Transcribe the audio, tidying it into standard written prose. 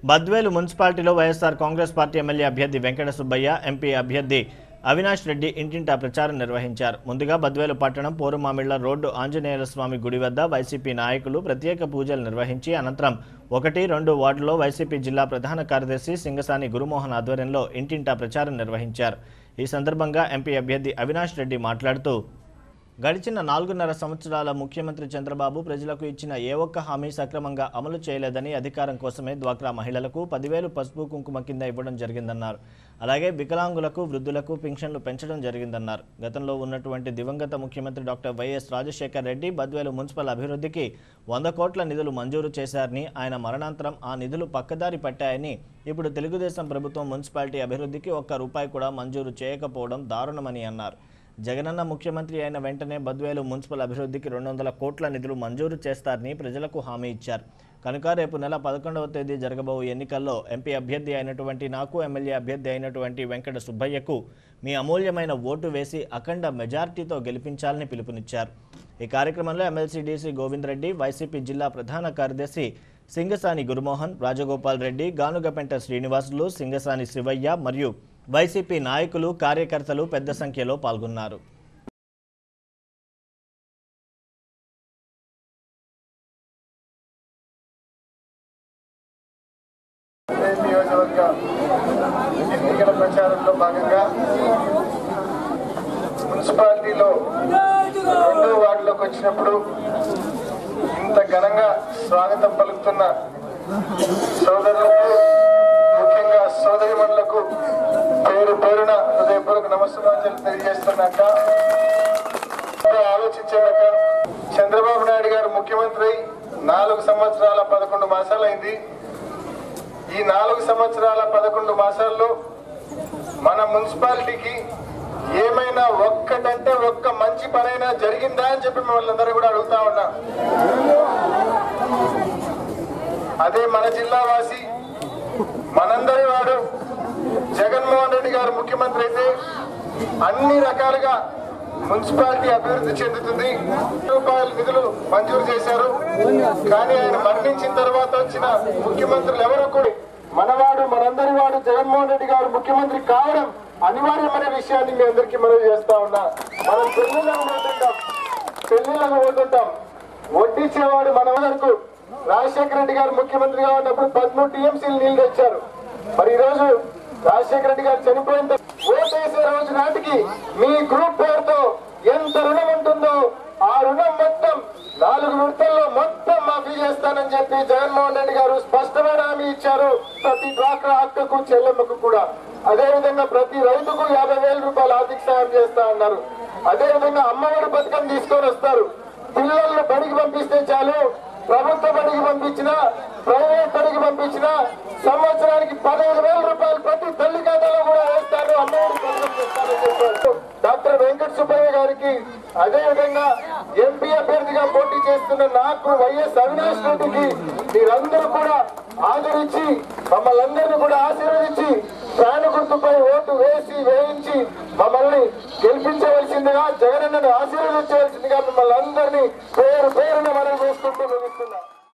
బద్వేలు మున్సిపాలిటీలో YSR Congress party MLA అభ్యర్థి Venkata Subbaiah, MP అభ్యర్థి అవినాష్ రెడ్డి ఇంటింటా ప్రచారం నిర్వహించారు. ముందుగా బద్వేలు పట్టణం పోరుమామిళ్ల రోడ్డు ఆంజనేయ స్వామి గుడి వద్ద వైసీపీ నాయకులు ప్రత్యేక పూజలు నిర్వహించి అనంతరం 1-2 వార్డులో వైసీపీ జిల్లా ప్రధాన కార్యదర్శి సింగసాని గురుమోహన్ ఆధ్వర్యంలో ఇంటింటా ప్రచారం నిర్వహించారు. ఈ సందర్భంగా ఎంపీ అభ్యర్థి అవినాష్ రెడ్డి మాట్లాడుతూ గడిచిన 4.5 సంవత్సరాల ముఖ్యమంత్రి చంద్రబాబు ప్రజలకు ఇచ్చిన ఏ ఒక్క హామీ సక్రమంగా అమలు చేయలేదని అధికారం కోసమే డ్వాక్రా మహిళలకు 10,000 పసుపు కుంకుమ కింద ఇవ్వడం జరిగిందన్నారు. అలాగే వికలాంగులకు, వృద్ధులకు పింఛన్లు పెంచడం జరిగిందన్నారు. గతంలో ఉన్నటువంటి దివంగత ముఖ్యమంత్రి doctor YS Rajasekhar Reddy Badvel municipal అభివృద్ధికి 100 కోట్ల నిధులు మంజూరు చేశారని, ఆయన మరణాంతరం ఆ నిధులు పక్కదారి పట్టాయని, ఇప్పుడు తెలుగుదేశం ప్రభుత్వం మున్సిపాలిటీ అభివృద్ధికి ఒక్క రూపాయి కూడా మంజూరు చేయకపోవడం దారుణమని అన్నారు. జగనన్న ముఖ్యమంత్రి అయిన వెంటనే బద్వేలు మున్సిపల్ అభివృద్ధికి 200 కోట్ల నిధులు మంజూరు చేస్తారని ప్రజలకు హామీ ఇచ్చారు. కనుక రేపు నెల 11వ తేదీ జరగబోయే ఎన్నికల్లో ఎంపీ అభ్యర్థి అయినటువంటి నాకు, ఎమ్మెల్యే అభ్యర్థి అయినటువంటి వెంకట సుబ్బయ్యకు మీ అమూల్యమైన ఓటు వేసి అఖండ మెజార్టీతో గెలిపించాలని పిలుపునిచ్చారు. ఈ కార్యక్రమంలో MLC DC Govind Reddy, YCP జిల్లా ప్రధాన కార్యదర్శి సింగసాని గురుమోహన్, రాజగోపాల్ రెడ్డి, గానుగపెంట శ్రీనివాసులు, సింగసాని శివయ్య మరియు వైసీపీ నాయకులు, కార్యకర్తలు పెద్ద సంఖ్యలో పాల్గొన్నారు. నియోజకవర్గ ఎన్నికల ప్రచారంలో భాగంగా మున్సిపాలిటీలో 2వ వార్డులోకి వచ్చినప్పుడు ఇంత ఘనంగా స్వాగతం పలుకుతున్న సోదరులకు, ముఖ్యంగా సోదరిమణులకు పేరు పేరున హృదయపూర్వక నమస్కారాలు తెలియజేస్తున్నాక, ఆలోచించాక చంద్రబాబు నాయుడు గారు ముఖ్యమంత్రి 4 సంవత్సరాల 11 మాసాలైంది. ఈ 4 సంవత్సరాల 11 మాసాల్లో మన మున్సిపాలిటీకి ఏమైనా ఒక్కటంటే ఒక్క మంచి పనైనా జరిగిందా అని చెప్పి మిమ్మల్ని అందరూ కూడా అడుగుతా ఉన్నా. అదే మన జిల్లా వాసి, మనందరి వాడు జగన్మోహన్ రెడ్డి గారు ముఖ్యమంత్రి అయితే అన్ని రకాలుగా మున్సిపాలిటీ అభివృద్ధి చెందుతుంది. రూపాయల నిధులు మంజూరు చేశారు. కానీ ఆయన మరణించిన తర్వాత వచ్చిన ముఖ్యమంత్రులు ఎవరో కూడా మనవాడు, మనందరి వాడు జగన్మోహన్ రెడ్డి గారు ముఖ్యమంత్రి కావడం అనివార్యమైన విషయాన్ని మీ అందరికీ మనవి చేస్తా ఉన్నా. మనం పెళ్లిళ్ళకు పోతుంటాం, వడ్డించేవాడు మన వరకు. రాజశేఖర రెడ్డి గారు ముఖ్యమంత్రిగా ఉన్నప్పుడు 13 టీఎంసీలు నీళ్లు తెచ్చారు. మరి ఈ రోజు రాజశేఖర రెడ్డి గారు చనిపోయిన ఓటేసే రోజు నాటికి మీ గ్రూప్ పేరుతో ఎంత రుణం ఉంటుందో ఆ రుణం మొత్తం 4 విడతల్లో మొత్తం మాఫీ చేస్తానని చెప్పి జగన్మోహన్ రెడ్డి గారు స్పష్టమైన హామీ ఇచ్చారు. ప్రతి డ్వాక్రా అక్కకు, చెల్లెమ్మకు కూడా. అదేవిధంగా ప్రతి రైతుకు 50,000 రూపాయలు ఆర్థిక సాయం చేస్తా అన్నారు. అదేవిధంగా అమ్మఒడి పథకం తీసుకొని వస్తారు. పిల్లలను బడికి పంపిస్తే చాలు, ప్రభుత్వ బడికి పంపించినా, ప్రైవేట్ బడికి పంపించినా సంవత్సరానికి 15,000 రూపాయలు ప్రతి తల్లి ఖాతాలో కూడా వేస్తారు. అమ్మఒడి పథకం చేస్తారని చెప్పారు. డాక్టర్ వెంకట సుబ్బయ్య గారికి, అదేవిధంగా ఎంపీ అభ్యర్థిగా పోటీ చేస్తున్న నాకు, వైఎస్ అవినాష్ రెడ్డికి మీరందరూ కూడా ఆదరించి మమ్మల్ని అందరినీ కూడా ఆశీర్వదించి ఫ్యాన్ గుర్తుపై ఓటు వేయించి మమ్మల్ని గెలిపించవలసిందిగా, జగనన్నను ఆశీర్వదించవలసిందిగా మిమ్మల్ని అందరినీ పేరు పేరున మనం చేసుకుంటూ ముగిస్తున్నాం.